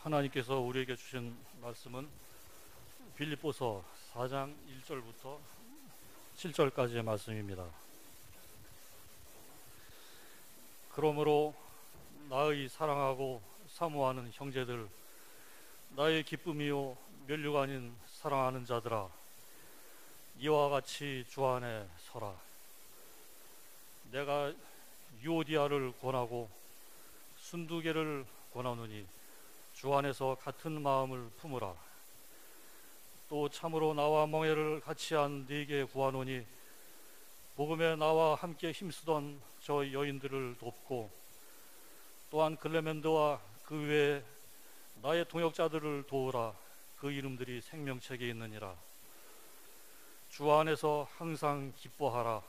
하나님께서 우리에게 주신 말씀은 빌립보서 4장 1절부터 7절까지의 말씀입니다. 그러므로 나의 사랑하고 사모하는 형제들, 나의 기쁨이요 면류가 아닌 사랑하는 자들아, 이와 같이 주 안에 서라. 내가 유오디아를 권하고 순두개를 권하노니 주 안에서 같은 마음을 품으라. 또 참으로 나와 멍에를 같이 한 네게 구하노니 복음에 나와 함께 힘쓰던 저 여인들을 돕고 또한 클레멘드와 그 외에 나의 동역자들을 도우라. 그 이름들이 생명책에 있느니라. 주 안에서 항상 기뻐하라.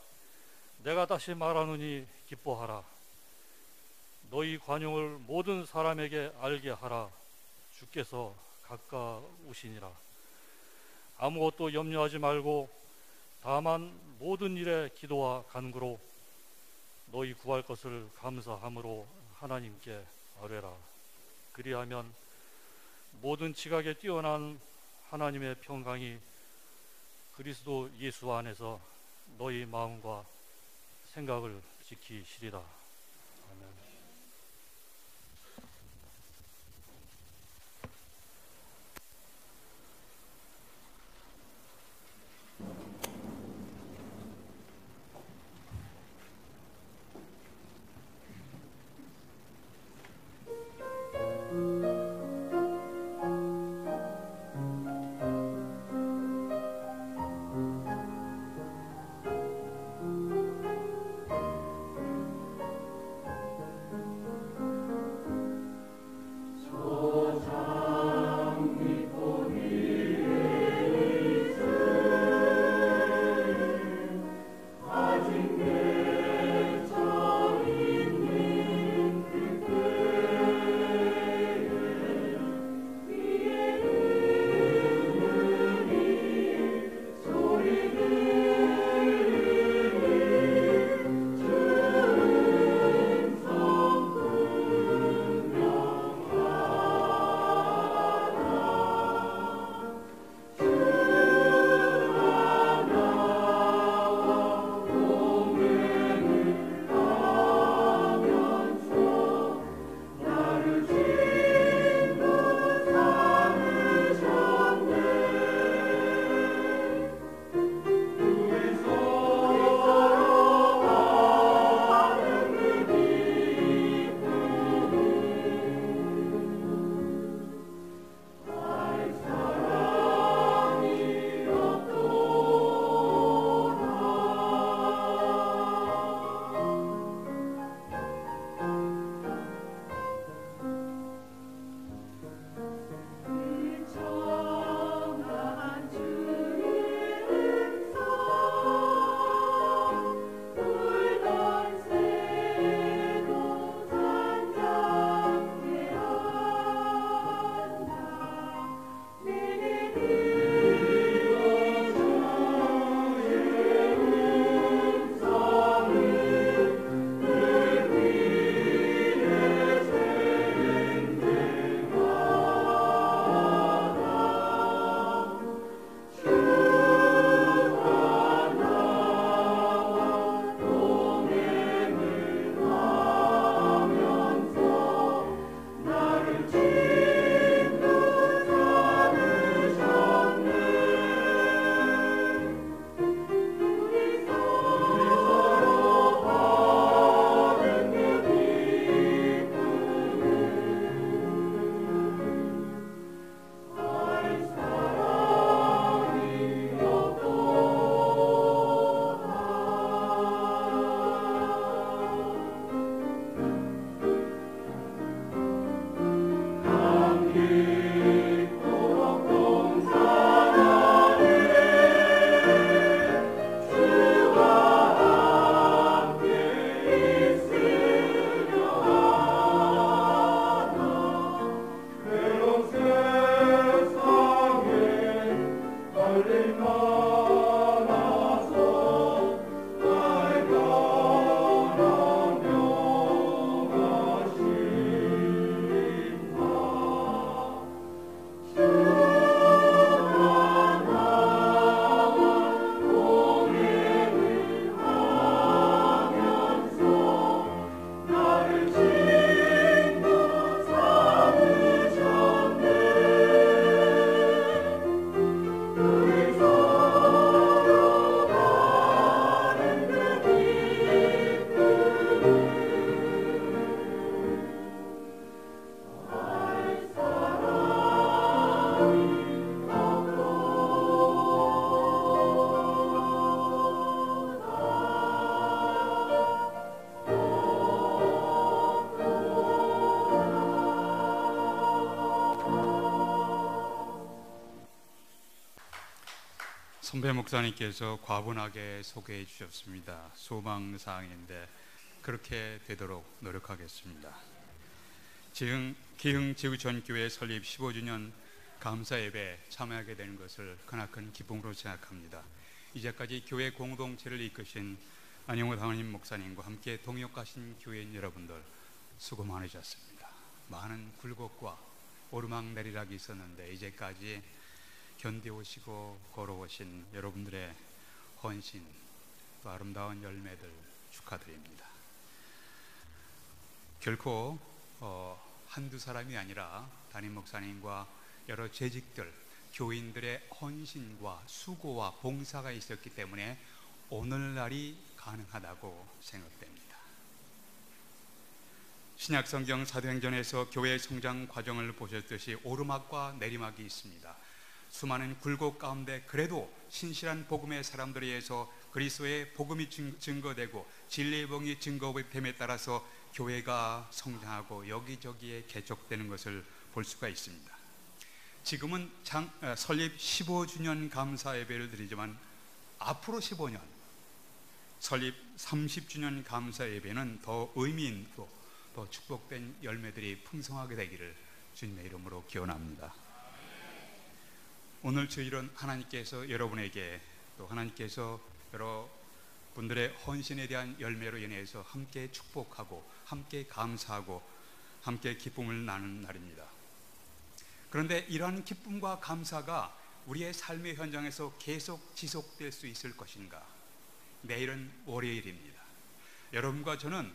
내가 다시 말하노니 기뻐하라. 너희 관용을 모든 사람에게 알게 하라. 주께서 가까우시니라. 아무것도 염려하지 말고 다만 모든 일에 기도와 간구로 너희 구할 것을 감사함으로 하나님께 아뢰라. 그리하면 모든 지각에 뛰어난 하나님의 평강이 그리스도 예수 안에서 너희 마음과 생각을 지키시리라. 아멘. 선배 목사님께서 과분하게 소개해 주셨습니다. 소망사항인데 그렇게 되도록 노력하겠습니다. 기흥지구전교회 설립 15주년 감사 예배에 참여하게 되는 것을 크나큰 기쁨으로 생각합니다. 이제까지 교회 공동체를 이끄신 안영호 당원님 목사님과 함께 동역하신 교회인 여러분들 수고 많으셨습니다. 많은 굴곡과 오르막내리락이 있었는데 이제까지 견디오시고 걸어오신 여러분들의 헌신, 또 아름다운 열매들 축하드립니다. 결코 한두 사람이 아니라 담임 목사님과 여러 재직들, 교인들의 헌신과 수고와 봉사가 있었기 때문에 오늘날이 가능하다고 생각됩니다. 신약성경 사도행전에서 교회의 성장 과정을 보셨듯이 오르막과 내리막이 있습니다. 수많은 굴곡 가운데 그래도 신실한 복음의 사람들에 의해서 그리스도의 복음이 증거되고 진리의 복음이 증거됨에 따라서 교회가 성장하고 여기저기에 개척되는 것을 볼 수가 있습니다. 지금은 설립 15주년 감사 예배를 드리지만 앞으로 15년 설립 30주년 감사 예배는 더 의미 있고 더 축복된 열매들이 풍성하게 되기를 주님의 이름으로 기원합니다. 오늘 주일은 하나님께서 여러분에게 또 하나님께서 여러분들의 헌신에 대한 열매로 인해서 함께 축복하고 함께 감사하고 함께 기쁨을 나누는 날입니다. 그런데 이러한 기쁨과 감사가 우리의 삶의 현장에서 계속 지속될 수 있을 것인가? 내일은 월요일입니다. 여러분과 저는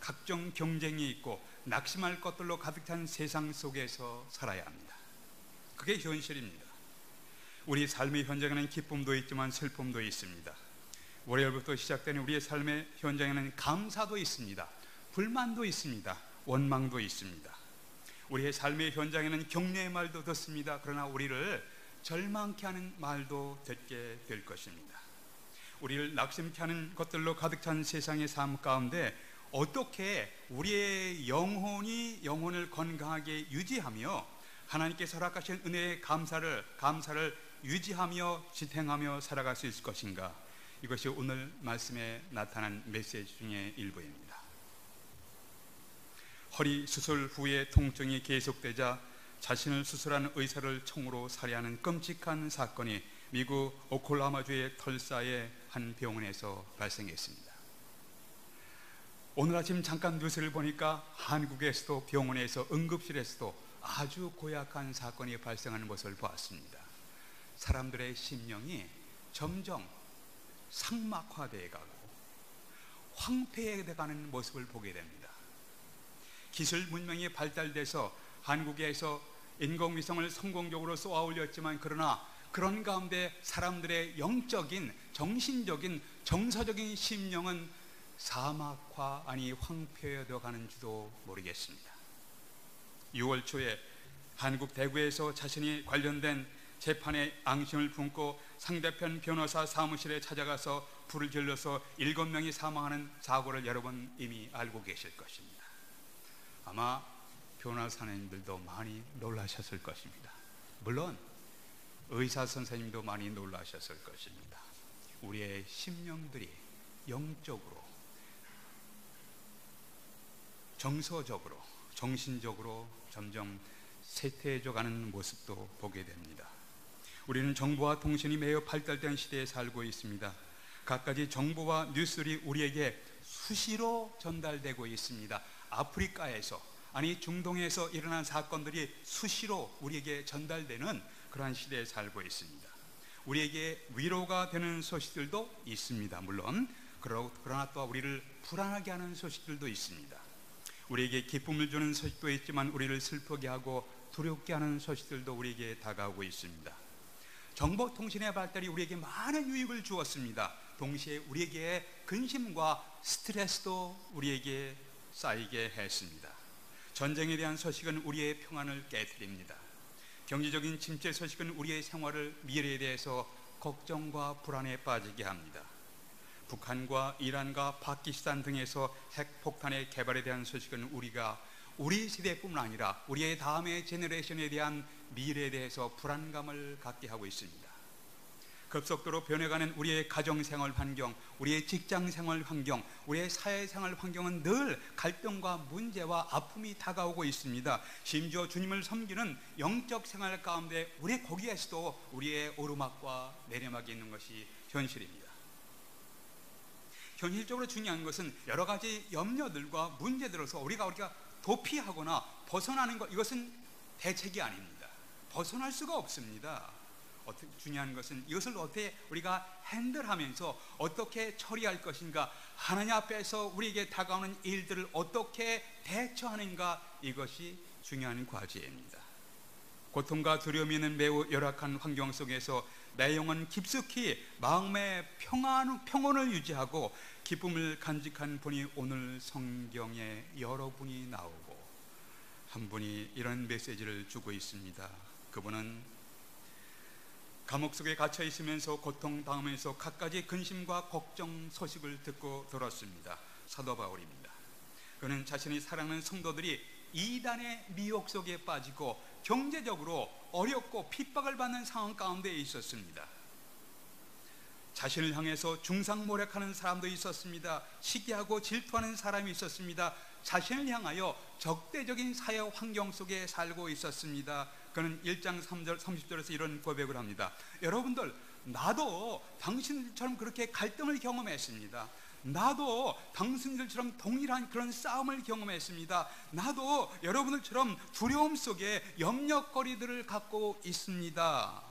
각종 경쟁이 있고 낙심할 것들로 가득 찬 세상 속에서 살아야 합니다. 그게 현실입니다. 우리 삶의 현장에는 기쁨도 있지만 슬픔도 있습니다. 월요일부터 시작되는 우리의 삶의 현장에는 감사도 있습니다. 불만도 있습니다. 원망도 있습니다. 우리의 삶의 현장에는 격려의 말도 듣습니다. 그러나 우리를 절망케 하는 말도 듣게 될 것입니다. 우리를 낙심케 하는 것들로 가득 찬 세상의 삶 가운데 어떻게 우리의 영혼을 건강하게 유지하며 하나님께서 허락하신 은혜의 감사를 유지하며 지탱하며 살아갈 수 있을 것인가? 이것이 오늘 말씀에 나타난 메시지 중의 일부입니다. 허리 수술 후에 통증이 계속되자 자신을 수술한 의사를 총으로 살해하는 끔찍한 사건이 미국 오클라호마주의 털사의 한 병원에서 발생했습니다. 오늘 아침 잠깐 뉴스를 보니까 한국에서도 병원에서 응급실에서도 아주 고약한 사건이 발생하는 것을 보았습니다. 사람들의 심령이 점점 상막화되어 가고 황폐해져 가는 모습을 보게 됩니다. 기술 문명이 발달돼서 한국에서 인공위성을 성공적으로 쏘아 올렸지만 그러나 그런 가운데 사람들의 영적인, 정신적인, 정서적인 심령은 사막화 아니 황폐해져 가는지도 모르겠습니다. 6월 초에 한국 대구에서 자신이 관련된 재판에 앙심을 품고 상대편 변호사 사무실에 찾아가서 불을 질러서 7명이 사망하는 사고를 여러분 이미 알고 계실 것입니다. 아마 변호사님들도 많이 놀라셨을 것입니다. 물론 의사 선생님도 많이 놀라셨을 것입니다. 우리의 심령들이 영적으로, 정서적으로, 정신적으로 점점 쇠퇴해져 가는 모습도 보게 됩니다. 우리는 정보와 통신이 매우 발달된 시대에 살고 있습니다. 갖가지 정보와 뉴스들이 우리에게 수시로 전달되고 있습니다. 아프리카에서 아니 중동에서 일어난 사건들이 수시로 우리에게 전달되는 그러한 시대에 살고 있습니다. 우리에게 위로가 되는 소식들도 있습니다. 물론 그러나 또 우리를 불안하게 하는 소식들도 있습니다. 우리에게 기쁨을 주는 소식도 있지만 우리를 슬프게 하고 두렵게 하는 소식들도 우리에게 다가오고 있습니다. 정보통신의 발달이 우리에게 많은 유익을 주었습니다. 동시에 우리에게 근심과 스트레스도 우리에게 쌓이게 했습니다. 전쟁에 대한 소식은 우리의 평안을 깨트립니다. 경제적인 침체 소식은 우리의 생활을, 미래에 대해서 걱정과 불안에 빠지게 합니다. 북한과 이란과 파키스탄 등에서 핵폭탄의 개발에 대한 소식은 우리 세대뿐만 아니라 우리의 다음의 제너레이션에 대한 미래에 대해서 불안감을 갖게 하고 있습니다. 급속도로 변해가는 우리의 가정생활 환경, 우리의 직장생활 환경, 우리의 사회생활 환경은 늘 갈등과 문제와 아픔이 다가오고 있습니다. 심지어 주님을 섬기는 영적 생활 가운데 우리 거기에서도 우리의 오르막과 내리막이 있는 것이 현실입니다. 현실적으로 중요한 것은 여러 가지 염려들과 문제들로서 우리가 도피하거나 벗어나는 것, 이것은 대책이 아닙니다. 벗어날 수가 없습니다. 중요한 것은 이것을 어떻게 우리가 핸들하면서 어떻게 처리할 것인가, 하나님 앞에서 우리에게 다가오는 일들을 어떻게 대처하는가, 이것이 중요한 과제입니다. 고통과 두려움이 있는 매우 열악한 환경 속에서 내 영은 깊숙이 마음의 평온을 유지하고 기쁨을 간직한 분이 오늘 성경에 여러 분이 나오고, 한 분이 이런 메시지를 주고 있습니다. 그분은 감옥 속에 갇혀 있으면서 고통당하면서 갖가지 근심과 걱정 소식을 듣고 들었습니다. 사도 바울입니다. 그는 자신이 사랑하는 성도들이 이단의 미혹 속에 빠지고 경제적으로 어렵고 핍박을 받는 상황 가운데 있었습니다. 자신을 향해서 중상모략하는 사람도 있었습니다. 시기하고 질투하는 사람이 있었습니다. 자신을 향하여 적대적인 사회 환경 속에 살고 있었습니다. 그는 1장 3절 30절에서 이런 고백을 합니다. 여러분들, 나도 당신들처럼 그렇게 갈등을 경험했습니다. 나도 당신들처럼 동일한 그런 싸움을 경험했습니다. 나도 여러분들처럼 두려움 속에 염려거리들을 갖고 있습니다.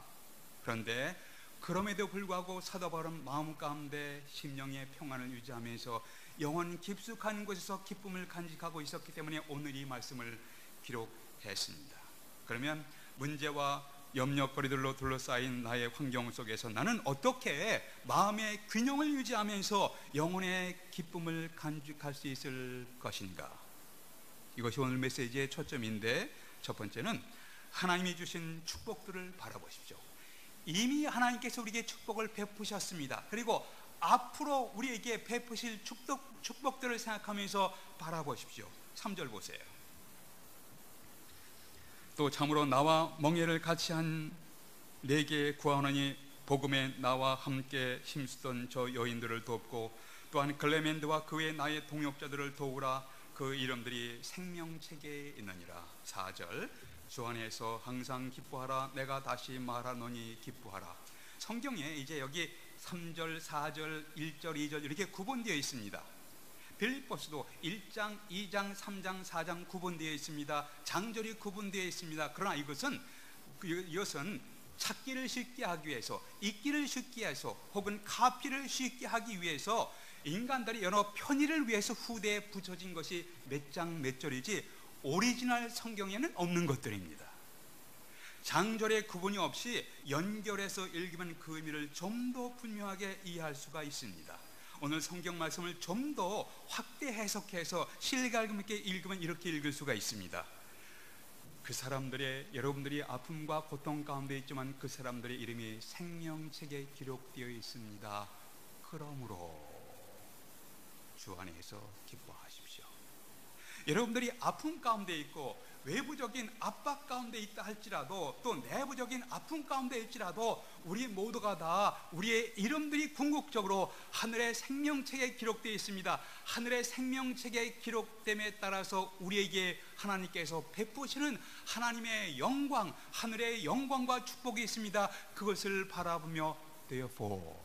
그런데 그럼에도 불구하고 사도 바울은 마음 가운데 심령의 평안을 유지하면서 영혼 깊숙한 곳에서 기쁨을 간직하고 있었기 때문에 오늘 이 말씀을 기록했습니다. 그러면 문제와 염려거리들로 둘러싸인 나의 환경 속에서 나는 어떻게 마음의 균형을 유지하면서 영혼의 기쁨을 간직할 수 있을 것인가? 이것이 오늘 메시지의 초점인데, 첫 번째는 하나님이 주신 축복들을 바라보십시오. 이미 하나님께서 우리에게 축복을 베푸셨습니다. 그리고 앞으로 우리에게 베푸실 축복들을 생각하면서 바라보십시오. 3절 보세요. 또 참으로 나와 멍에를 같이 한 내게 구하노니 복음에 나와 함께 힘쓰던 저 여인들을 돕고 또한 클레멘드와 그 외 나의 동역자들을 도우라. 그 이름들이 생명책에 있느니라. 4절 주 안에서 항상 기뻐하라. 내가 다시 말하노니 기뻐하라. 성경에 이제 여기 3절, 4절, 1절, 2절 이렇게 구분되어 있습니다. 빌립보서도 1장, 2장, 3장, 4장 구분되어 있습니다. 장절이 구분되어 있습니다. 그러나 이것은 찾기를 쉽게 하기 위해서, 읽기를 쉽게 해서, 혹은 카피를 쉽게 하기 위해서 인간들이 여러 편의를 위해서 후대에 붙여진 것이 몇 장 몇 절이지 오리지널 성경에는 없는 것들입니다. 장절의 구분이 없이 연결해서 읽으면 그 의미를 좀 더 분명하게 이해할 수가 있습니다. 오늘 성경 말씀을 좀 더 확대 해석해서 실감 있게 읽으면 이렇게 읽을 수가 있습니다. 그 사람들의, 여러분들이 아픔과 고통 가운데 있지만 그 사람들의 이름이 생명책에 기록되어 있습니다. 그러므로 주 안에서 기뻐하십시오. 여러분들이 아픔 가운데 있고 외부적인 압박 가운데 있다 할지라도, 또 내부적인 아픔 가운데 있지라도 우리 모두가 다 우리의 이름들이 궁극적으로 하늘의 생명책에 기록되어 있습니다. 하늘의 생명책에 기록됨에 따라서 우리에게 하나님께서 베푸시는 하나님의 영광, 하늘의 영광과 축복이 있습니다. 그것을 바라보며 therefore,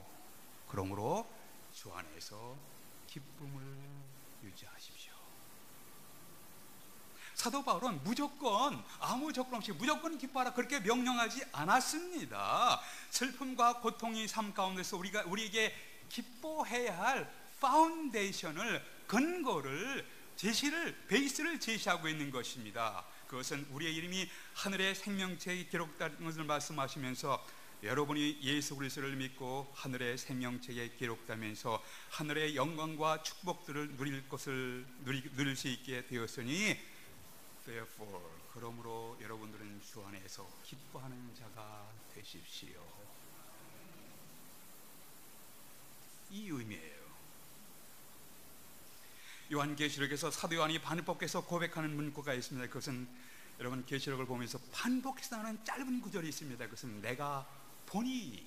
그러므로 주 안에서 기쁨을 유지하십시오. 사도 바울은 무조건, 아무 조건 없이 무조건 기뻐하라 그렇게 명령하지 않았습니다. 슬픔과 고통의 삶 가운데서 우리에게 기뻐해야 할 파운데이션을, 근거를, 베이스를 제시하고 있는 것입니다. 그것은 우리의 이름이 하늘의 생명책에 기록된 것을 말씀하시면서 여러분이 예수 그리스도를 믿고 하늘의 생명책에 기록되면서 하늘의 영광과 축복들을 누릴 수 있게 되었으니 therefore, 그러므로 여러분들은 주 안에서 기뻐하는 자가 되십시오. 이 의미예요. 요한계시록에서 사도 요한이 반복해서 고백하는 문구가 있습니다. 그것은 여러분 계시록을 보면서 반복해서 나오는 짧은 구절이 있습니다. 그것은 내가 보니,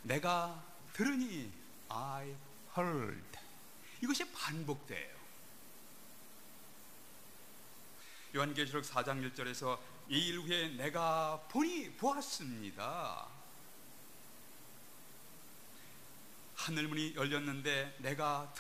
내가 들으니 I heard. 이것이 반복돼요. 요한계시록 4장 1절에서 이 일 후에 내가 보았습니다. 하늘문이 열렸는데 내가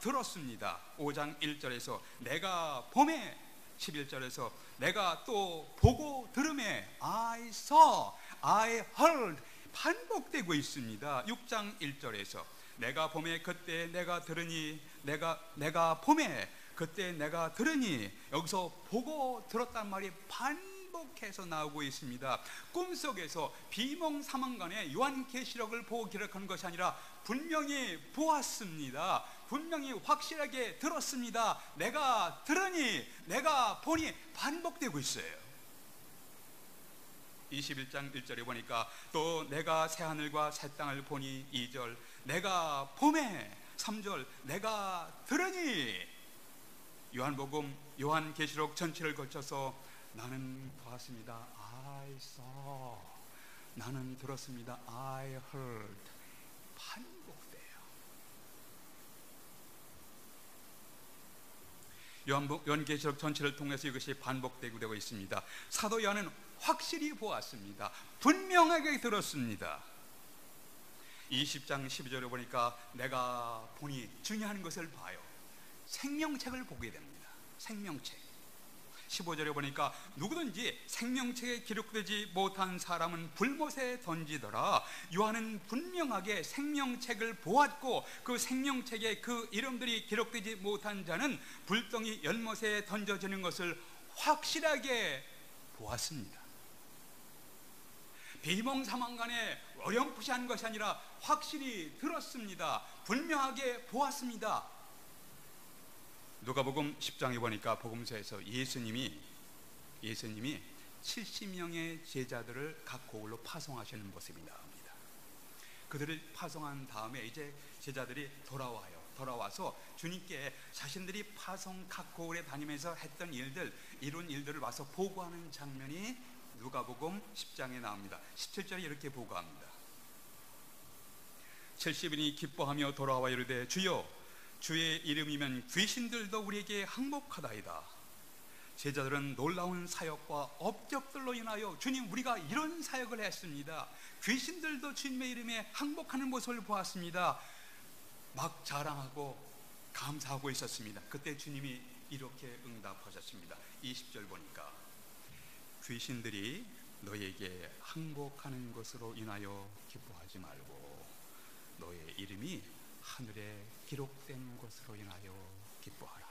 들었습니다. 5장 1절에서 내가 봄에, 11절에서 내가 또 보고 들음에 I saw, I heard. 반복되고 있습니다. 6장 1절에서 내가 봄에 그때 내가 들으니, 내가 봄에 그때 내가 들으니, 여기서 보고 들었단 말이 반복해서 나오고 있습니다. 꿈속에서 비몽사몽간에 요한계시록을 보고 기록한 것이 아니라 분명히 보았습니다. 분명히 확실하게 들었습니다. 내가 들으니, 내가 보니, 반복되고 있어요. 21장 1절에 보니까 또 내가 새하늘과 새 땅을 보니, 2절 내가 봄에, 3절 내가 들으니. 요한복음, 요한계시록 전체를 거쳐서 나는 보았습니다. I saw. 나는 들었습니다. I heard. 반복돼요. 요한계시록 전체를 통해서 이것이 반복되고 있습니다. 사도 요한은 확실히 보았습니다. 분명하게 들었습니다. 20장 12절에 보니까 내가 보니, 중요한 것을 봐요. 생명책을 보게 됩니다. 생명책. 15절에 보니까 누구든지 생명책에 기록되지 못한 사람은 불못에 던지더라. 요한은 분명하게 생명책을 보았고 그 생명책에 그 이름들이 기록되지 못한 자는 불덩이 연못에 던져지는 것을 확실하게 보았습니다. 비몽사몽간에 어렴풋이한 것이 아니라 확실히 들었습니다. 분명하게 보았습니다. 누가복음 10장에 보니까 복음서에서 예수님이 70명의 제자들을 각 고을로 파송하시는 모습이 나옵니다. 그들을 파송한 다음에 이제 제자들이 돌아와서 주님께 자신들이 파송 각 고을에 다니면서 했던 일들, 이룬 일들을 와서 보고하는 장면이 누가복음 10장에 나옵니다. 17절에 이렇게 보고합니다. 70인이 기뻐하며 돌아와 이르되 주여, 주의 이름이면 귀신들도 우리에게 항복하다이다. 제자들은 놀라운 사역과 업적들로 인하여 주님, 우리가 이런 사역을 했습니다. 귀신들도 주님의 이름에 항복하는 모습을 보았습니다. 막 자랑하고 감사하고 있었습니다. 그때 주님이 이렇게 응답하셨습니다. 20절 보니까 귀신들이 너에게 항복하는 것으로 인하여 기뻐하지 말고 너의 이름이 하늘에 기록된 것으로 인하여 기뻐하라.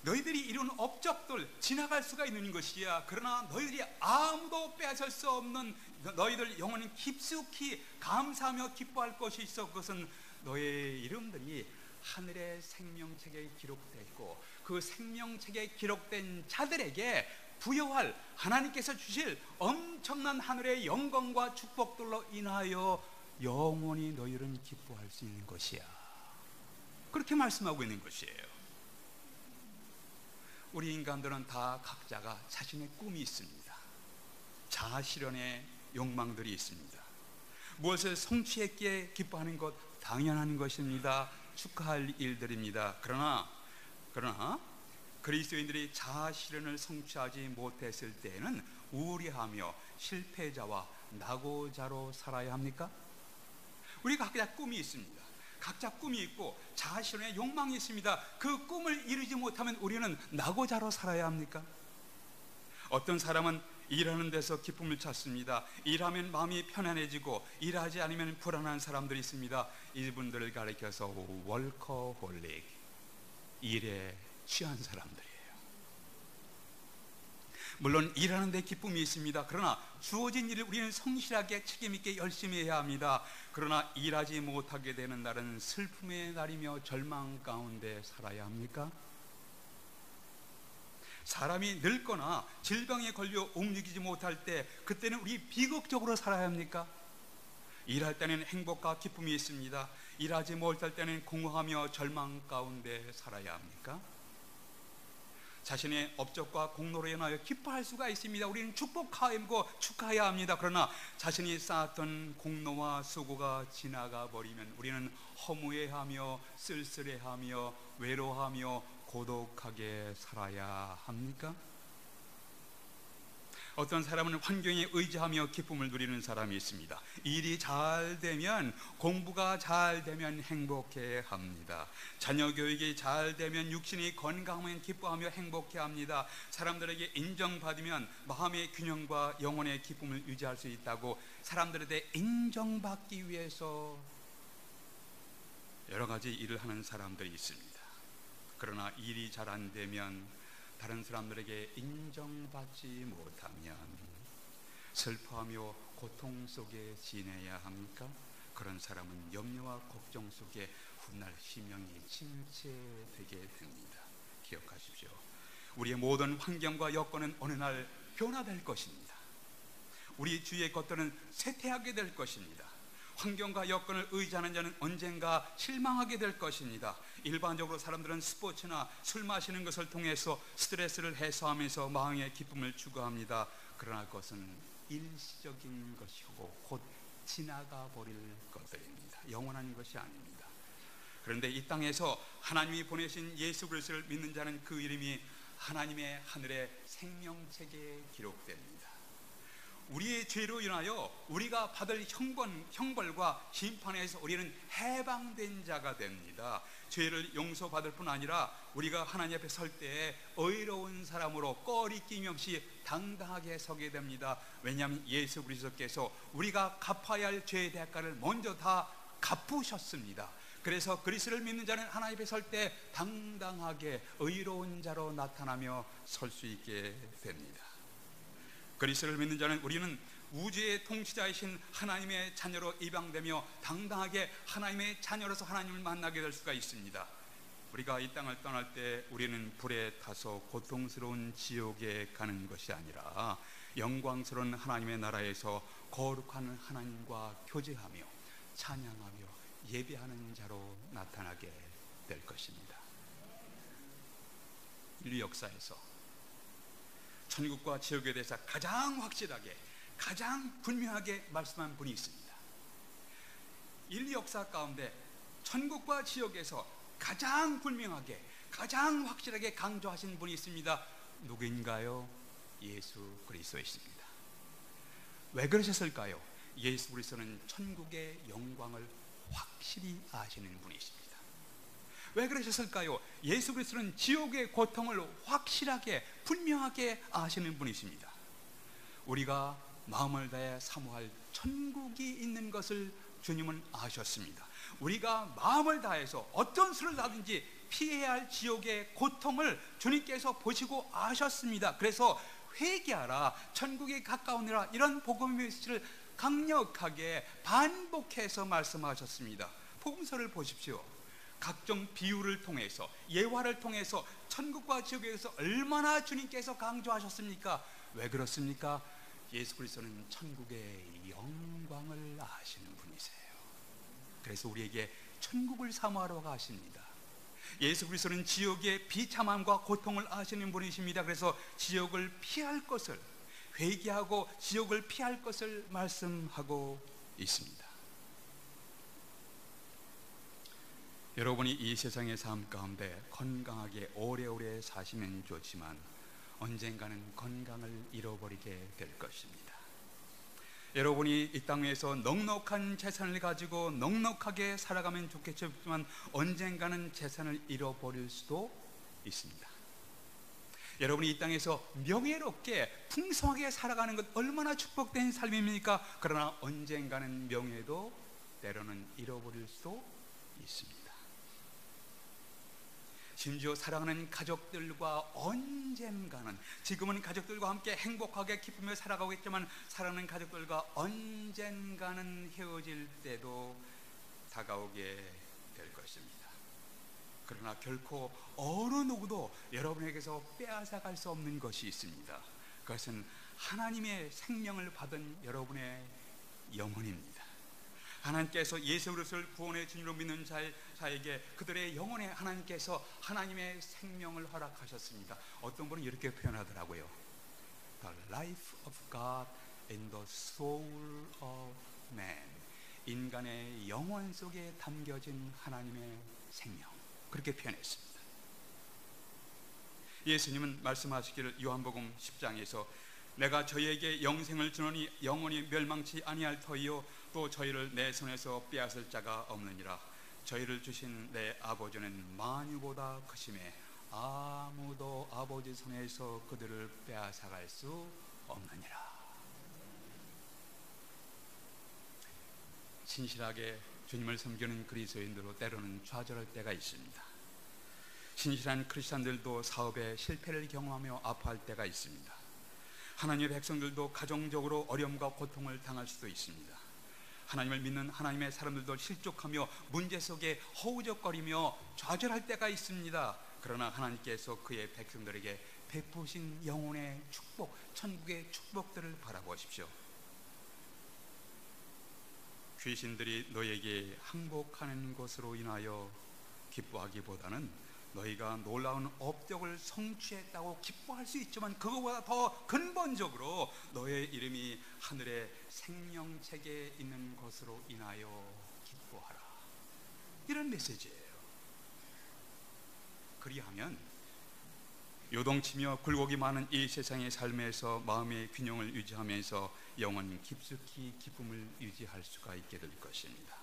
너희들이 이룬 업적들 지나갈 수가 있는 것이야. 그러나 너희들이 아무도 빼앗을 수 없는 너희들 영혼은 깊숙이 감사하며 기뻐할 것이 있어. 그것은 너의 이름들이 하늘의 생명책에 기록됐고 그 생명책에 기록된 자들에게 부여할 하나님께서 주실 엄청난 하늘의 영광과 축복들로 인하여 영원히 너희들은 기뻐할 수 있는 것이야. 그렇게 말씀하고 있는 것이에요. 우리 인간들은 다 각자가 자신의 꿈이 있습니다. 자아실현의 욕망들이 있습니다. 무엇을 성취했기에 기뻐하는 것 당연한 것입니다. 축하할 일들입니다. 그러나 그리스도인들이 자아실현을 성취하지 못했을 때에는 우울해하며 실패자와 낙오자로 살아야 합니까? 우리 각자 꿈이 있습니다. 각자 꿈이 있고 자아실현의 욕망이 있습니다. 그 꿈을 이루지 못하면 우리는 낙오자로 살아야 합니까? 어떤 사람은 일하는 데서 기쁨을 찾습니다. 일하면 마음이 편안해지고 일하지 않으면 불안한 사람들이 있습니다. 이분들을 가리켜서 월커홀릭, 일에 취한 사람들이에요. 물론 일하는 데 기쁨이 있습니다. 그러나 주어진 일을 우리는 성실하게 책임있게 열심히 해야 합니다. 그러나 일하지 못하게 되는 날은 슬픔의 날이며 절망 가운데 살아야 합니까? 사람이 늙거나 질병에 걸려 움직이지 못할 때 그때는 우리 비극적으로 살아야 합니까? 일할 때는 행복과 기쁨이 있습니다. 일하지 못할 때는 공허하며 절망 가운데 살아야 합니까? 자신의 업적과 공로로 인하여 기뻐할 수가 있습니다. 우리는 축복하고 축하해야 합니다. 그러나 자신이 쌓았던 공로와 수고가 지나가 버리면 우리는 허무해하며 쓸쓸해하며 외로워하며 고독하게 살아야 합니까? 어떤 사람은 환경에 의지하며 기쁨을 누리는 사람이 있습니다. 일이 잘 되면, 공부가 잘 되면 행복해 합니다. 자녀 교육이 잘 되면, 육신이 건강하면 기뻐하며 행복해 합니다. 사람들에게 인정받으면 마음의 균형과 영혼의 기쁨을 유지할 수 있다고 사람들에게 인정받기 위해서 여러 가지 일을 하는 사람들이 있습니다. 그러나 일이 잘 안 되면, 다른 사람들에게 인정받지 못하면 슬퍼하며 고통 속에 지내야 합니까? 그런 사람은 염려와 걱정 속에 훗날 심령이 침체되게 됩니다. 기억하십시오. 우리의 모든 환경과 여건은 어느 날 변화될 것입니다. 우리 주위의 것들은 쇠퇴하게 될 것입니다. 환경과 여건을 의지하는 자는 언젠가 실망하게 될 것입니다. 일반적으로 사람들은 스포츠나 술 마시는 것을 통해서 스트레스를 해소하면서 마음의 기쁨을 추구합니다. 그러나 그것은 일시적인 것이고 곧 지나가 버릴 것들입니다. 영원한 것이 아닙니다. 그런데 이 땅에서 하나님이 보내신 예수 그리스도를 믿는 자는 그 이름이 하나님의 하늘의 생명책에 기록됩니다. 우리의 죄로 인하여 우리가 받을 형벌과 심판에서 우리는 해방된 자가 됩니다. 죄를 용서받을 뿐 아니라 우리가 하나님 앞에 설 때에 의로운 사람으로 꺼리낌 없이 당당하게 서게 됩니다. 왜냐하면 예수 그리스도께서 우리가 갚아야 할 죄의 대가를 먼저 다 갚으셨습니다. 그래서 그리스도를 믿는 자는 하나님 앞에 설 때 당당하게 의로운 자로 나타나며 설 수 있게 됩니다. 그리스도를 믿는 자는 우리는 우주의 통치자이신 하나님의 자녀로 입양되며 당당하게 하나님의 자녀로서 하나님을 만나게 될 수가 있습니다. 우리가 이 땅을 떠날 때 우리는 불에 타서 고통스러운 지옥에 가는 것이 아니라 영광스러운 하나님의 나라에서 거룩한 하나님과 교제하며 찬양하며 예배하는 자로 나타나게 될 것입니다. 인류 역사에서 천국과 지옥에 대해서 가장 확실하게, 가장 분명하게 말씀한 분이 있습니다. 인류 역사 가운데 천국과 지옥에서 가장 분명하게, 가장 확실하게 강조하신 분이 있습니다. 누구인가요? 예수 그리스도이십니다. 왜 그러셨을까요? 예수 그리스도는 천국의 영광을 확실히 아시는 분이십니다. 왜 그러셨을까요? 예수 그리스도는 지옥의 고통을 확실하게 분명하게 아시는 분이십니다. 우리가 마음을 다해 사모할 천국이 있는 것을 주님은 아셨습니다. 우리가 마음을 다해서 어떤 수를 하든지 피해야 할 지옥의 고통을 주님께서 보시고 아셨습니다. 그래서 회개하라, 천국에 가까우니라, 이런 복음의 메시지를 강력하게 반복해서 말씀하셨습니다. 복음서를 보십시오. 각종 비유를 통해서, 예화를 통해서 천국과 지옥에 대해서 얼마나 주님께서 강조하셨습니까? 왜 그렇습니까? 예수 그리스도는 천국의 영광을 아시는 분이세요. 그래서 우리에게 천국을 사모하러 가십니다. 예수 그리스도는 지옥의 비참함과 고통을 아시는 분이십니다. 그래서 지옥을 피할 것을, 회개하고 지옥을 피할 것을 말씀하고 있습니다. 여러분이 이 세상의 삶 가운데 건강하게 오래오래 사시면 좋지만 언젠가는 건강을 잃어버리게 될 것입니다. 여러분이 이 땅에서 넉넉한 재산을 가지고 넉넉하게 살아가면 좋겠지만 언젠가는 재산을 잃어버릴 수도 있습니다. 여러분이 이 땅에서 명예롭게 풍성하게 살아가는 것 얼마나 축복된 삶입니까? 그러나 언젠가는 명예도 때로는 잃어버릴 수도 있습니다. 심지어 사랑하는 가족들과 언젠가는, 지금은 가족들과 함께 행복하게 기쁘며 살아가고 있지만 사랑하는 가족들과 언젠가는 헤어질 때도 다가오게 될 것입니다. 그러나 결코 어느 누구도 여러분에게서 빼앗아갈 수 없는 것이 있습니다. 그것은 하나님의 생명을 받은 여러분의 영혼입니다. 하나님께서 예수 그리스도를 구원의 주님으로 믿는 자에게 그들의 영혼에 하나님께서 하나님의 생명을 허락하셨습니다. 어떤 분은 이렇게 표현하더라고요. The life of God in the soul of man. 인간의 영혼 속에 담겨진 하나님의 생명, 그렇게 표현했습니다. 예수님은 말씀하시기를 요한복음 10장에서 내가 저희에게 영생을 주노니 영원히 멸망치 아니할 터이요 또 저희를 내 손에서 빼앗을 자가 없느니라. 저희를 주신 내 아버지는 만유보다 크심에 아무도 아버지 손에서 그들을 빼앗아갈 수 없느니라. 신실하게 주님을 섬기는 그리스도인들로 때로는 좌절할 때가 있습니다. 신실한 크리스찬들도 사업에 실패를 경험하며 아파할 때가 있습니다. 하나님의 백성들도 가정적으로 어려움과 고통을 당할 수도 있습니다. 하나님을 믿는 하나님의 사람들도 실족하며 문제 속에 허우적거리며 좌절할 때가 있습니다. 그러나 하나님께서 그의 백성들에게 베푸신 영혼의 축복, 천국의 축복들을 바라보십시오. 귀신들이 너에게 항복하는 것으로 인하여 기뻐하기보다는 너희가 놀라운 업적을 성취했다고 기뻐할 수 있지만 그것보다 더 근본적으로 너의 이름이 하늘의 생명책에 있는 것으로 인하여 기뻐하라. 이런 메시지예요. 그리하면 요동치며 굴곡이 많은 이 세상의 삶에서 마음의 균형을 유지하면서 영원 깊숙이 기쁨을 유지할 수가 있게 될 것입니다.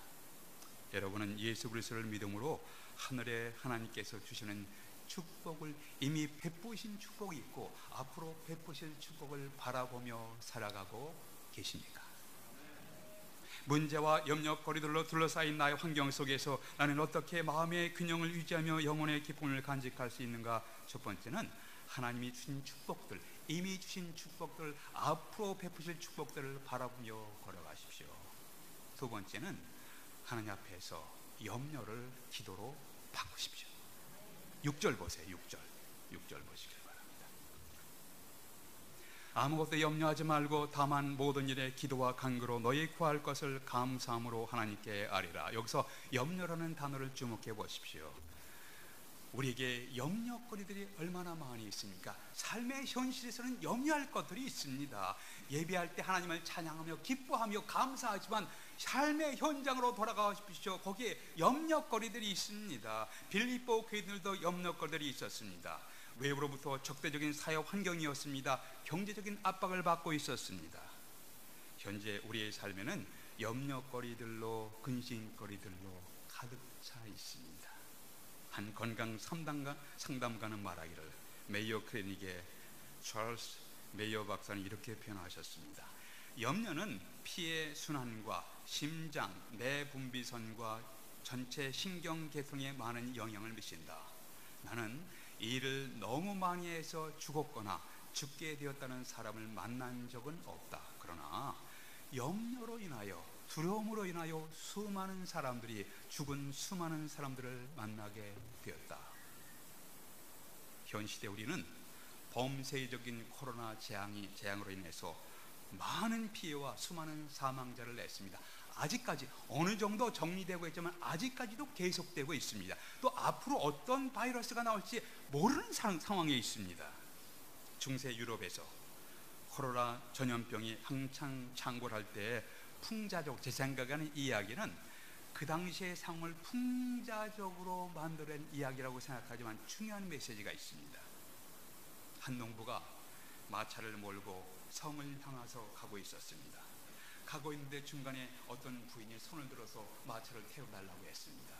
여러분은 예수 그리스도를 믿음으로 하늘에 하나님께서 주시는 축복을 이미 베푸신 축복이 있고 앞으로 베푸실 축복을 바라보며 살아가고 계십니까? 문제와 염려거리들로 둘러싸인 나의 환경 속에서 나는 어떻게 마음의 균형을 유지하며 영혼의 기쁨을 간직할 수 있는가? 첫 번째는 하나님이 주신 축복들, 이미 주신 축복들, 앞으로 베푸실 축복들을 바라보며 걸어가십시오. 두 번째는 하나님 앞에서 염려를 기도로 바꾸십시오. 6절 보세요. 6절 보시길 바랍니다. 아무것도 염려하지 말고 다만 모든 일에 기도와 간구로 너희 구할 것을 감사함으로 하나님께 아뢰라. 여기서 염려라는 단어를 주목해 보십시오. 우리에게 염려거리들이 얼마나 많이 있습니까? 삶의 현실에서는 염려할 것들이 있습니다. 예배할 때 하나님을 찬양하며 기뻐하며 감사하지만 삶의 현장으로 돌아가십시오. 거기에 염려거리들이 있습니다. 빌립보 교인들도 염려거리들이 있었습니다. 외부로부터 적대적인 사회 환경이었습니다. 경제적인 압박을 받고 있었습니다. 현재 우리의 삶에는 염려거리들로, 근심거리들로 가득 차 있습니다. 한 건강 상담가는 말하기를, 메이어 클리닉의 찰스 메이어 박사는 이렇게 표현하셨습니다. 염려는 피의 순환과 심장, 내분비선과 전체 신경계통에 많은 영향을 미친다. 나는 일을 너무 많이 해서 죽었거나 죽게 되었다는 사람을 만난 적은 없다. 그러나 염려로 인하여, 두려움으로 인하여 수많은 사람들이 죽은 수많은 사람들을 만나게 되었다. 현 시대 우리는 범세적인 코로나 재앙으로 인해서 많은 피해와 수많은 사망자를 냈습니다. 아직까지 어느 정도 정리되고 있지만 아직까지도 계속되고 있습니다. 또 앞으로 어떤 바이러스가 나올지 모르는 상황에 있습니다. 중세 유럽에서 코로나 전염병이 한창 창궐할 때 풍자적, 제 생각에는 이 이야기는 그 당시의 상황을 풍자적으로 만들어낸 이야기라고 생각하지만 중요한 메시지가 있습니다. 한 농부가 마차를 몰고 성을 향해서 가고 있었습니다. 가고 있는데 중간에 어떤 부인이 손을 들어서 마차를 태워달라고 했습니다.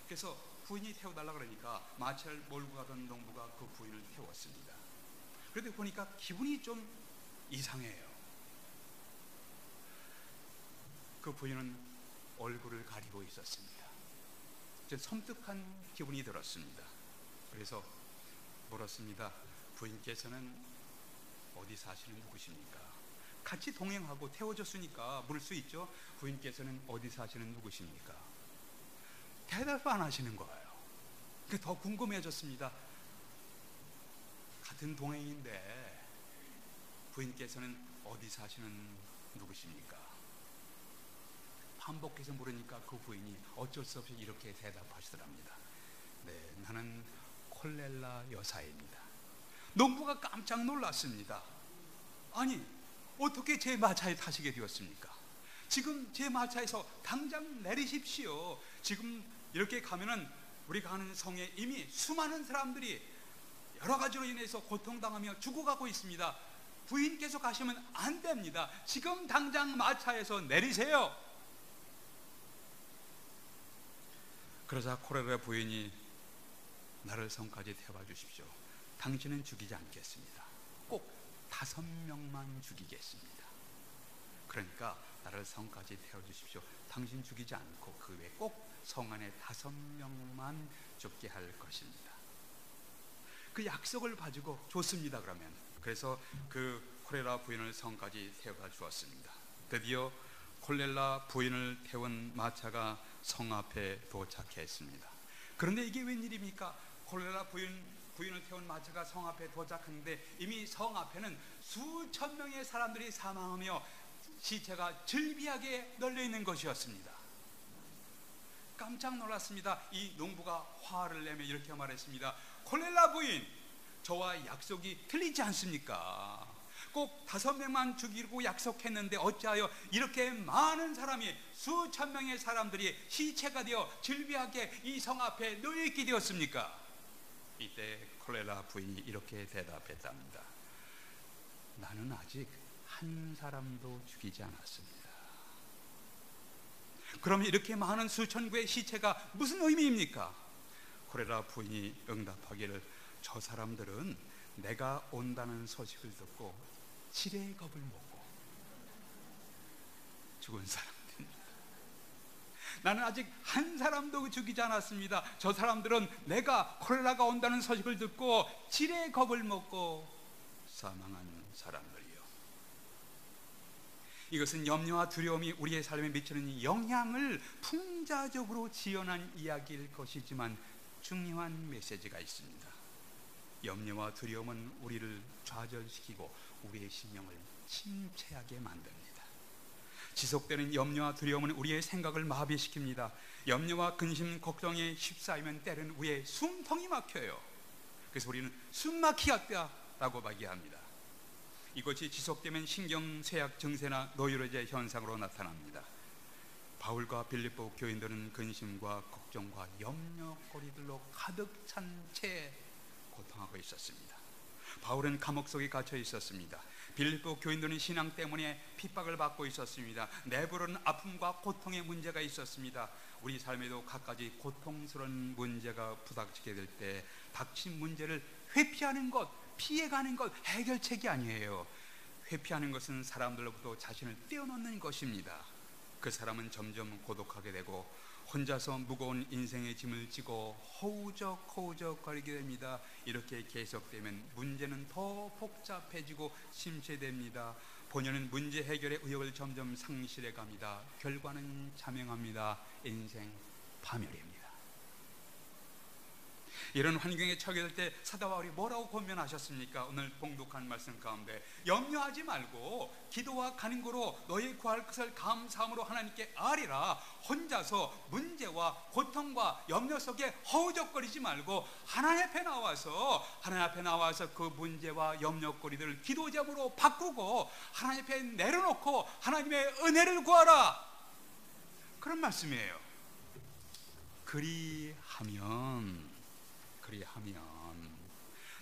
그래서 부인이 태워달라고 그러니까 마차를 몰고 가던 농부가 그 부인을 태웠습니다. 그런데 보니까 기분이 좀 이상해요. 그 부인은 얼굴을 가리고 있었습니다. 좀 섬뜩한 기분이 들었습니다. 그래서 물었습니다. 부인께서는 어디 사시는 누구십니까? 같이 동행하고 태워줬으니까 물을 수 있죠. 부인께서는 어디 사시는 누구십니까? 대답 안 하시는 거예요. 그게 더 궁금해졌습니다. 같은 동행인데 부인께서는 어디 사시는 누구십니까? 반복해서 물으니까 그 부인이 어쩔 수 없이 이렇게 대답하시더랍니다. 네, 나는 콜렐라 여사입니다. 농부가 깜짝 놀랐습니다. 아니, 어떻게 제 마차에 타시게 되었습니까? 지금 제 마차에서 당장 내리십시오. 지금 이렇게 가면은 우리가 가는 성에 이미 수많은 사람들이 여러 가지로 인해서 고통당하며 죽어가고 있습니다. 부인께서 가시면 안 됩니다. 지금 당장 마차에서 내리세요. 그러자 콜렐라 부인이 나를 성까지 태워 주십시오. 당신은 죽이지 않겠습니다. 꼭 5명만 죽이겠습니다. 그러니까 나를 성까지 태워 주십시오. 당신 죽이지 않고 그 외에 꼭 성 안에 5명만 죽게 할 것입니다. 그 약속을 가지고 좋습니다. 그러면 그래서 그 콜렐라 부인을 성까지 태워다 주었습니다. 드디어 콜렐라 부인을 태운 마차가 성 앞에 도착했습니다. 그런데 이게 웬일입니까? 콜렐라 부인을 태운 마차가 성 앞에 도착했는데 이미 성 앞에는 수천 명의 사람들이 사망하며 시체가 즐비하게 널려 있는 것이었습니다. 깜짝 놀랐습니다. 이 농부가 화를 내며 이렇게 말했습니다. 콜렐라 부인, 저와 약속이 틀리지 않습니까? 꼭 5명만 죽이고 약속했는데 어찌하여 이렇게 많은 사람이, 수천 명의 사람들이 시체가 되어 즐비하게 이 성 앞에 놓여있게 되었습니까? 이때 콜렐라 부인이 이렇게 대답했답니다. 나는 아직 한 사람도 죽이지 않았습니다. 그럼 이렇게 많은 수천 구의 시체가 무슨 의미입니까? 콜렐라 부인이 응답하기를 저 사람들은 내가 온다는 소식을 듣고 지레 겁을 먹고 죽은 사람들입니다. 나는 아직 한 사람도 죽이지 않았습니다. 저 사람들은 내가 콜레라가 온다는 소식을 듣고 지레 겁을 먹고 사망한 사람들이요. 이것은 염려와 두려움이 우리의 삶에 미치는 영향을 풍자적으로 지어낸 이야기일 것이지만 중요한 메시지가 있습니다. 염려와 두려움은 우리를 좌절시키고 우리의 심령을 침체하게 만듭니다. 지속되는 염려와 두려움은 우리의 생각을 마비시킵니다. 염려와 근심, 걱정에 휩싸이면 때로는 우리의 숨통이 막혀요. 그래서 우리는 숨막히었다라고 이야기합니다. 이것이 지속되면 신경쇠약 증세나 노이로제 현상으로 나타납니다. 바울과 빌립보 교인들은 근심과 걱정과 염려거리들로 가득 찬 채 고통하고 있었습니다. 바울은 감옥 속에 갇혀 있었습니다. 빌립보 교인들은 신앙 때문에 핍박을 받고 있었습니다. 내부로는 아픔과 고통의 문제가 있었습니다. 우리 삶에도 갖가지 고통스러운 문제가 부닥치게 될 때 닥친 문제를 회피하는 것, 피해가는 것 해결책이 아니에요. 회피하는 것은 사람들로부터 자신을 떼어놓는 것입니다. 그 사람은 점점 고독하게 되고 혼자서 무거운 인생의 짐을 지고 허우적거리게 됩니다. 이렇게 계속되면 문제는 더 복잡해지고 심취됩니다. 본연은 문제 해결의 의욕을 점점 상실해 갑니다. 결과는 자명합니다. 인생 파멸입니다. 이런 환경에 처하게 될 때 사도 바울이 뭐라고 권면하셨습니까? 오늘 봉독한 말씀 가운데 염려하지 말고 기도와 간구로 너희 구할 것을 감사함으로 하나님께 아뢰라. 혼자서 문제와 고통과 염려 속에 허우적거리지 말고 하나님 앞에 나와서 그 문제와 염려거리들을 기도 제목으로 바꾸고 하나님 앞에 내려놓고 하나님의 은혜를 구하라. 그런 말씀이에요. 그리하면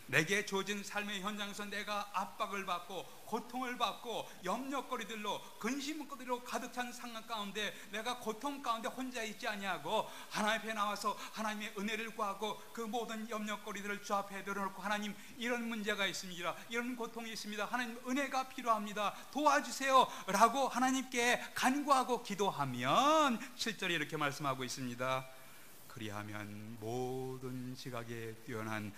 내게 주어진 삶의 현장에서 내가 압박을 받고 고통을 받고 염려거리들로 근심거리로 가득 찬 상황 가운데 내가 고통 가운데 혼자 있지 아니하고 하나님 앞에 나와서 하나님의 은혜를 구하고 그 모든 염려거리들을 주 앞에 내려놓고 하나님 이런 문제가 있습니다. 이런 고통이 있습니다. 하나님 은혜가 필요합니다. 도와주세요 라고 하나님께 간구하고 기도하면 7절에 이렇게 말씀하고 있습니다. 그리하면 모든 지각에 뛰어난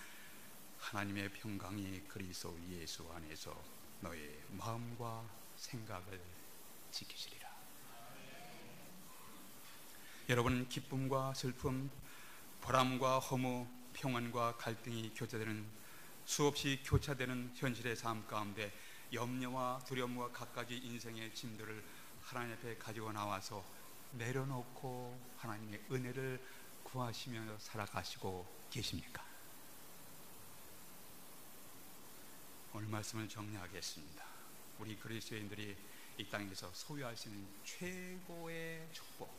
하나님의 평강이 그리스도 예수 안에서 너의 마음과 생각을 지키시리라. 여러분, 기쁨과 슬픔, 보람과 허무, 평안과 갈등이 수없이 교차되는 현실의 삶 가운데 염려와 두려움과 갖가지 인생의 짐들을 하나님 앞에 가지고 나와서 내려놓고 하나님의 은혜를 구하시며 살아가시고 계십니까? 오늘 말씀을 정리하겠습니다. 우리 그리스도인들이 이 땅에서 소유할 수 있는 최고의 축복,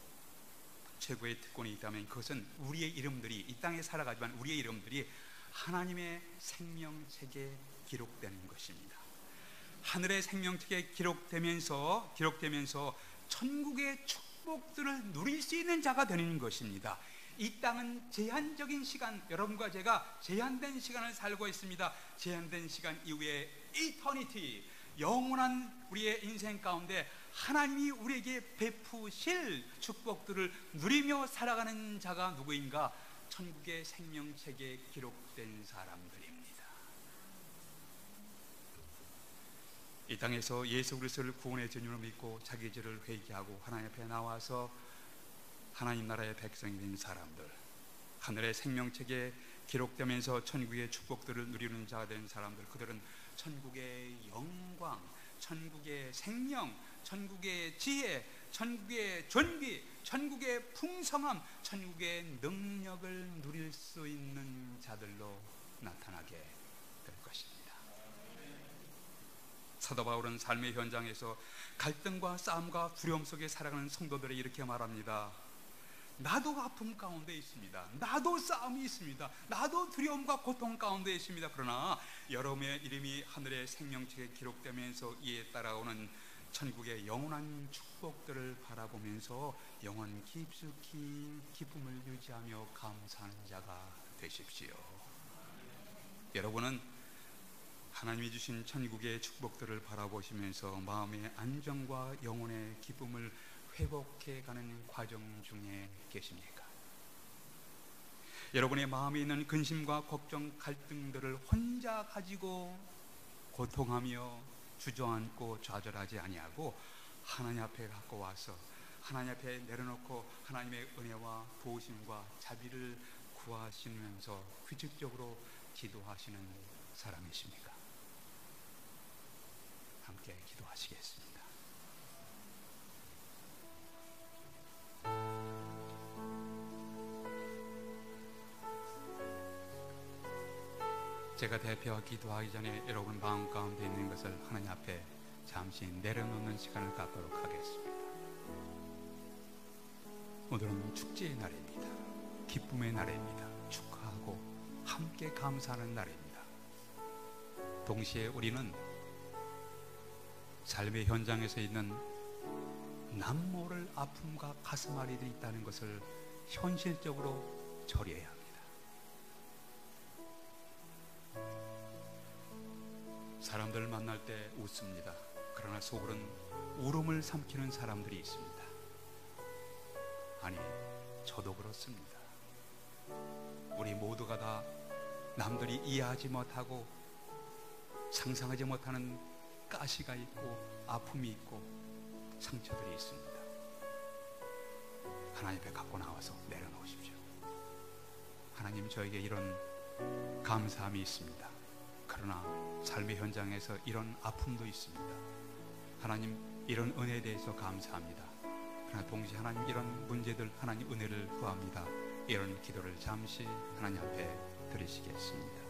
최고의 특권이 있다면 그것은 우리의 이름들이, 이 땅에 살아가지만 우리의 이름들이 하나님의 생명책에 기록되는 것입니다. 하늘의 생명책에 기록되면서 천국의 축복들을 누릴 수 있는 자가 되는 것입니다. 이 땅은 제한적인 시간, 여러분과 제가 제한된 시간을 살고 있습니다. 제한된 시간 이후에 이터니티, 영원한 우리의 인생 가운데 하나님이 우리에게 베푸실 축복들을 누리며 살아가는 자가 누구인가? 천국의 생명책에 기록된 사람들입니다. 이 땅에서 예수 그리스도를 구원의 주님으로 믿고 자기 죄를 회개하고 하나님 앞에 나와서 하나님 나라의 백성이 된 사람들, 하늘의 생명책에 기록되면서 천국의 축복들을 누리는 자가 된 사람들, 그들은 천국의 영광, 천국의 생명, 천국의 지혜, 천국의 존귀, 천국의 풍성함, 천국의 능력을 누릴 수 있는 자들로 나타나게 될 것입니다. 사도 바울은 삶의 현장에서 갈등과 싸움과 두려움 속에 살아가는 성도들이 이렇게 말합니다. 나도 아픔 가운데 있습니다. 나도 싸움이 있습니다. 나도 두려움과 고통 가운데 있습니다. 그러나 여러분의 이름이 하늘의 생명책에 기록되면서 이에 따라오는 천국의 영원한 축복들을 바라보면서 영원 깊숙이 기쁨을 유지하며 감사하는 자가 되십시오. 여러분은 하나님이 주신 천국의 축복들을 바라보시면서 마음의 안정과 영혼의 기쁨을 회복해가는 과정 중에 계십니까? 여러분의 마음에 있는 근심과 걱정, 갈등들을 혼자 가지고 고통하며 주저앉고 좌절하지 아니하고 하나님 앞에 갖고 와서 하나님 앞에 내려놓고 하나님의 은혜와 도우심과 자비를 구하시면서 규칙적으로 기도하시는 사람이십니까? 함께 기도하시겠습니다. 제가 대표와 기도하기 전에 여러분 마음 가운데 있는 것을 하나님 앞에 잠시 내려놓는 시간을 갖도록 하겠습니다. 오늘은 축제의 날입니다. 기쁨의 날입니다. 축하하고 함께 감사하는 날입니다. 동시에 우리는 삶의 현장에서 있는 남모를 아픔과 가슴앓이들이 있다는 것을 현실적으로 처리해야 합니다. 사람들을 만날 때 웃습니다. 그러나 속으로는 울음을 삼키는 사람들이 있습니다. 아니, 저도 그렇습니다. 우리 모두가 다 남들이 이해하지 못하고 상상하지 못하는 가시가 있고 아픔이 있고 상처들이 있습니다. 하나님 앞에 갖고 나와서 내려놓으십시오. 하나님, 저에게 이런 감사함이 있습니다. 그러나 삶의 현장에서 이런 아픔도 있습니다. 하나님, 이런 은혜에 대해서 감사합니다. 그러나 동시에 하나님, 이런 문제들 하나님 은혜를 구합니다. 이런 기도를 잠시 하나님 앞에 드리시겠습니다.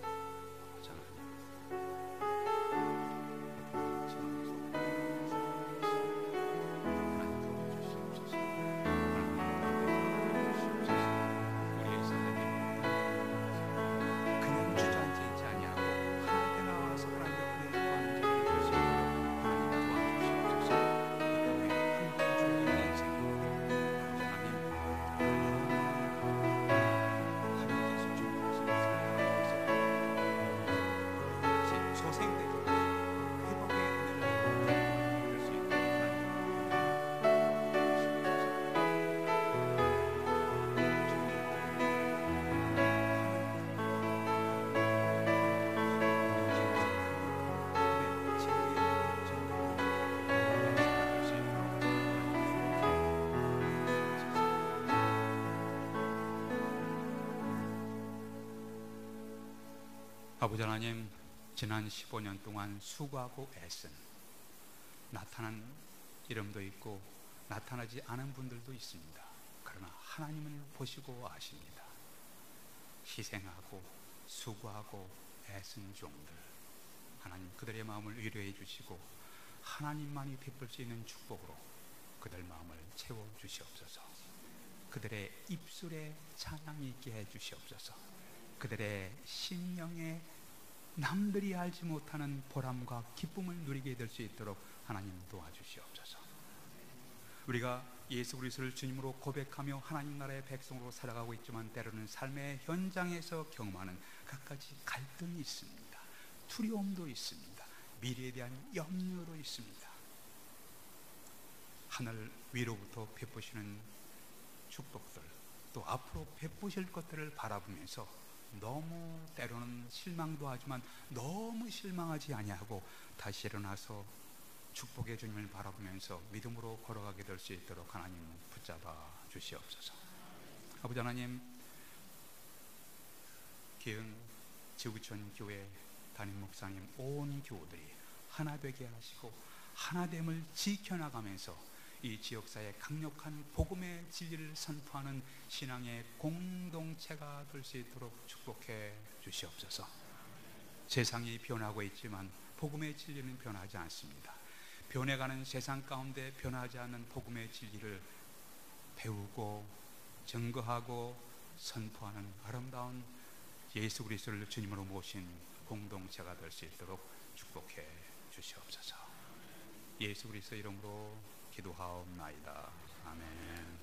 아버지 하나님, 지난 15년 동안 수고하고 애쓴 나타난 이름도 있고 나타나지 않은 분들도 있습니다. 그러나 하나님을 보시고 아십니다. 희생하고 수고하고 애쓴 종들, 하나님 그들의 마음을 위로해 주시고 하나님만이 베풀 수 있는 축복으로 그들 마음을 채워 주시옵소서. 그들의 입술에 찬양이 있게 해 주시옵소서. 그들의 심령에 남들이 알지 못하는 보람과 기쁨을 누리게 될 수 있도록 하나님 도와주시옵소서. 우리가 예수 그리스도를 주님으로 고백하며 하나님 나라의 백성으로 살아가고 있지만 때로는 삶의 현장에서 경험하는 갖가지 갈등이 있습니다. 두려움도 있습니다. 미래에 대한 염려도 있습니다. 하늘 위로부터 베푸시는 축복들, 또 앞으로 베푸실 것들을 바라보면서 너무 때로는 실망도 하지만 너무 실망하지 아니하고 다시 일어나서 축복의 주님을 바라보면서 믿음으로 걸어가게 될 수 있도록 하나님 붙잡아 주시옵소서. 아버지 하나님, 기흥 지구촌 교회 담임 목사님 온 교우들이 하나 되게 하시고 하나됨을 지켜나가면서 이 지역사회 강력한 복음의 진리를 선포하는 신앙의 공동체가 될 수 있도록 축복해 주시옵소서. 세상이 변하고 있지만 복음의 진리는 변하지 않습니다. 변해가는 세상 가운데 변하지 않는 복음의 진리를 배우고 증거하고 선포하는 아름다운 예수 그리스도를 주님으로 모신 공동체가 될 수 있도록 축복해 주시옵소서. 예수 그리스도 이름으로 기도하옵나이다. 아멘.